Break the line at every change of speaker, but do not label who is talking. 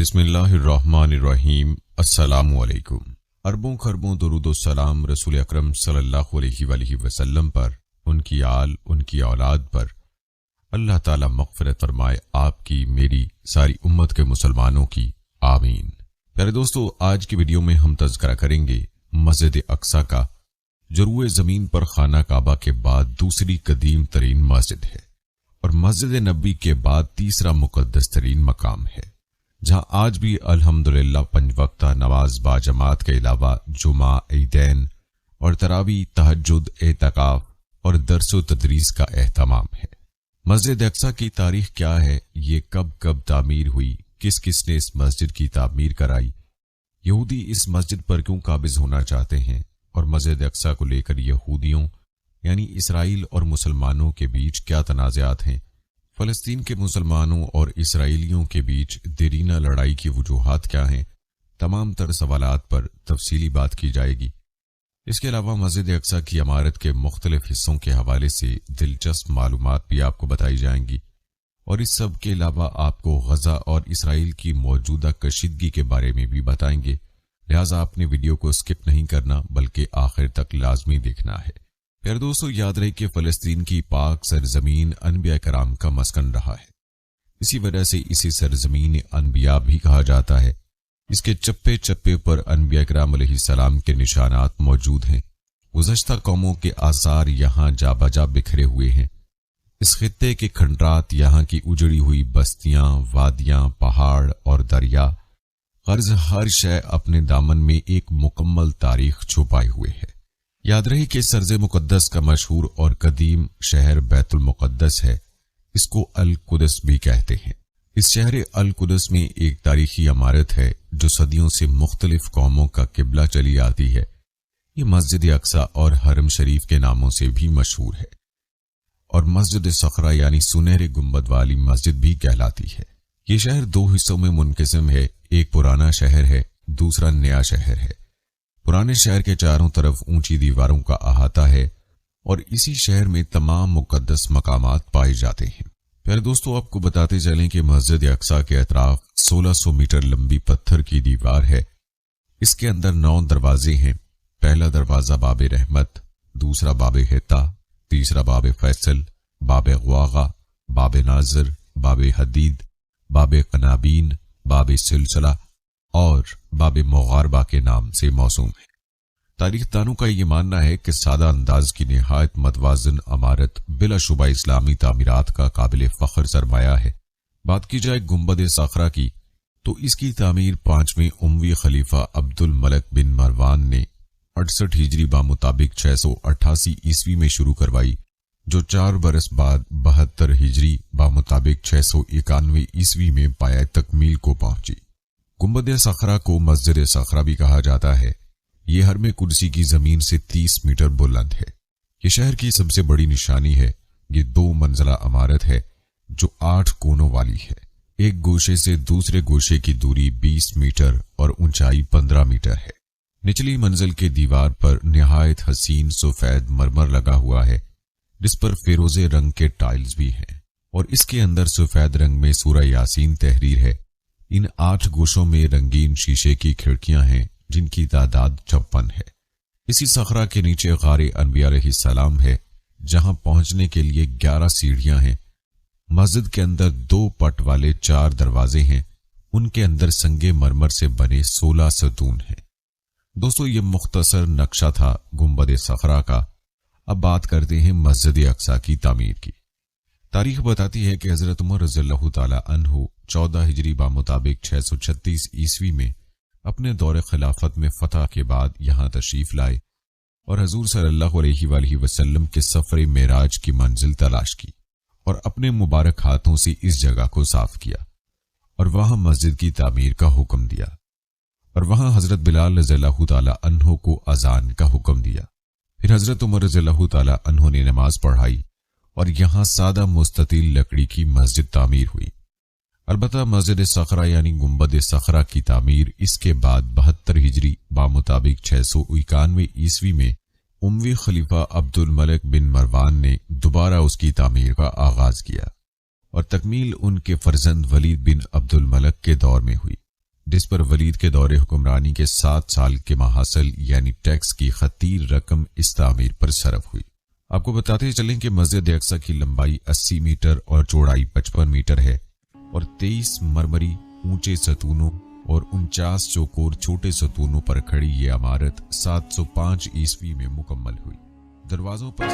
बिस्मिल्लाहिर्रहमानिर्रहीम। अस्सलामु अलैकुम। अरबों खरबों दुरूद व सलाम रसूल अकरम सल्लल्लाहु अलैहि वसल्लम पर, उनकी आल, उनकी औलाद पर। अल्लाह ताला मग़फ़िरत फरमाए आपकी, मेरी, सारी उम्मत के मुसलमानों की, आमीन। प्यारे दोस्तों, आज की वीडियो में हम तज़किरा करेंगे मस्जिद अक्सा का, जो रूए ज़मीन पर खाना काबा के बाद दूसरी कदीम तरीन मस्जिद है और मस्जिद नबी के बाद तीसरा मुक़द्दस तरीन मकाम है, जहां आज भी अल्हम्दुलिल्लाह पंज वक्ता नमाज बाजमात के अलावा जुमा, ईदैन और तरावी, तहज्जुद, एतकाफ और दर्स व तदरीस का एहतमाम है। मस्जिद अक्सा की तारीख क्या है, ये कब कब तामीर हुई, किस किस ने इस मस्जिद की तामीर कराई, यहूदी इस मस्जिद पर क्यों काबिज होना चाहते हैं और मस्जिद अक्सा को लेकर यहूदियों यानी इसराइल और मुसलमानों के बीच क्या तनाज़ात हैं, फ़लस्तीन के मुसलमानों और इसराइलियों के बीच देरीना लड़ाई की वजूहात क्या हैं, तमाम तर सवालात पर तफसीली बात की जाएगी। इसके अलावा मस्जिद अक्सा की इमारत के मुख्तलिफ हिस्सों के हवाले से दिलचस्प मालूमात भी आपको बताई जाएंगी और इस सब के अलावा आपको गजा और इसराइल की मौजूदा कशीदगी के बारे में भी बताएंगे। लिहाजा आपने वीडियो को स्किप नहीं करना बल्कि आखिर तक लाजमी देखना है। प्यारे दोस्तों, याद रहे कि फ़लस्तीन की पाक सरजमीन अनबिया कराम का मस्कन रहा है। इसी वजह से इसे सरजमीन अनबिया भी कहा जाता है। इसके चप्पे चप्पे पर अनबिया कराम अलैहिस्सलाम के निशानात मौजूद हैं। गुज़श्ता कौमों के आसार यहाँ जा बजा बिखरे हुए हैं। इस खित्ते के खंडरात, यहाँ की उजड़ी हुई बस्तियां, वादियां, पहाड़ और दरिया, गर्ज हर शय अपने दामन में एक मुकम्मल तारीख छुपाए हुए है। याद रहे कि सरज़े मुक़द्दस का मशहूर और कदीम शहर बैतुल मुक़द्दस है। इसको अल कुदस भी कहते हैं। इस शहर अल कुदस में एक तारीखी इमारत है जो सदियों से मुख्तलिफ कौमों का किबला चली आती है। ये मस्जिद अक्सा और हरम शरीफ के नामों से भी मशहूर है और मस्जिद सखरा यानी सुनहरे गुंबद वाली मस्जिद भी कहलाती है। ये शहर दो हिस्सों में मुनक़सिम है, एक पुराना शहर है, दूसरा नया शहर है। पुराने शहर के चारों तरफ ऊंची दीवारों का अहाता है और इसी शहर में तमाम मुक़द्दस मकामात पाए जाते हैं। प्यारे दोस्तों, आपको बताते चलें कि मस्जिद अक्सा के अतराफ 1600 मीटर लंबी पत्थर की दीवार है। इसके अंदर 9 दरवाजे हैं। पहला दरवाजा बाब रहमत, दूसरा बाब हिता, तीसरा बाब फैसल, बाब ग़वाग़ा, बाब नाज़र, बाब हदीद, बाब कनाबीन, बाब सिलसिला और बाब मुग़ारबा के नाम से मौसूम है। तारीख दानों का ये मानना है कि सादा अंदाज की निहायत मतवाज़न इमारत बिलाशुबा इस्लामी तामीरात का काबिल फ़ख्र सरमाया है। बात की जाए गुंबद सखरा की, तो इसकी तामीर 5वें उमवी खलीफा अब्दुल मलक बिन मरवान ने 68 हिजरी बामुताबिक 688 ईस्वी में शुरू करवाई, जो 4 बरस बाद 72 हिजरी बामुताबिक 691 ईस्वी में पाया तकमील को पहुंची। गुंबद सखरा को मस्जिद सखरा भी कहा जाता है। ये हरम कुर्सी की जमीन से 30 मीटर बुलंद है। ये शहर की सबसे बड़ी निशानी है। ये 2 मंजिला इमारत है जो 8 कोनों वाली है। एक गोशे से दूसरे गोशे की दूरी 20 मीटर और ऊंचाई 15 मीटर है। निचली मंजिल के दीवार पर निहायत हसीन सफेद मरमर लगा हुआ है, जिस पर फिरोजे रंग के टाइल्स भी हैं और इसके अंदर सफेद रंग में सूरह यासीन तहरीर है। इन 8 गोशों में रंगीन शीशे की खिड़कियां हैं जिनकी तादाद 56 है। इसी सखरा के नीचे गारे अनबिया अलैहिस्सलाम है, जहां पहुंचने के लिए 11 सीढ़ियां हैं। मस्जिद के अंदर 2 पट वाले 4 दरवाजे हैं। उनके अंदर संगे मरमर से बने 16 सतून हैं। दोस्तों, ये मुख्तसर नक्शा था गुंबद सखरा का। अब बात करते हैं मस्जिद अक्सा की तामीर की। तारीख बताती है कि हजरत उमर रज़ियल्लाहु ताला अन्हु 14 हिजरी बामुताबिक 636 ईस्वी में अपने दौरे खिलाफत में फतह के बाद यहाँ तशरीफ लाए और हजूर सल्लल्लाहु अलैहि वसल्लम के सफर मेराज की मंजिल तलाश की और अपने मुबारक हाथों से इस जगह को साफ किया और वहां मस्जिद की तामीर का हुक्म दिया और वहां हजरत बिलाल रज़ियल्लाहु ताला अन्हु को अजान का हुक्म दिया। फिर हजरत उमर रज़ियल्लाहु ताला अन्हु ने नमाज पढ़ाई और यहाँ सादा मुस्ततील लकड़ी की मस्जिद तामीर हुई। अलबत्ता मस्जिद सखरा यानी गुंबद सखरा की तामीर इसके बाद 72 हिजरी बामुताबिक 691 ईस्वी में उमवी खलीफा अब्दुल मलक बिन मरवान ने दोबारा उसकी तामीर का आगाज किया और तकमील उनके फर्जंद वलीद बिन अब्दुल मलक के दौर में हुई। جس پر ولید کے دور حکمرانی کے 7 سال کے محاصل یعنی ٹیکس کی خطیر رقم اس تعمیر پر صرف ہوئی۔ آپ کو بتاتے چلیں کہ مسجد اقصی کی لمبائی 80 میٹر اور چوڑائی 55 میٹر ہے اور 23 مرمری اونچے ستونوں اور 49 چوکور چھوٹے ستونوں پر کھڑی یہ عمارت 705 عیسوی میں مکمل ہوئی۔ دروازوں پر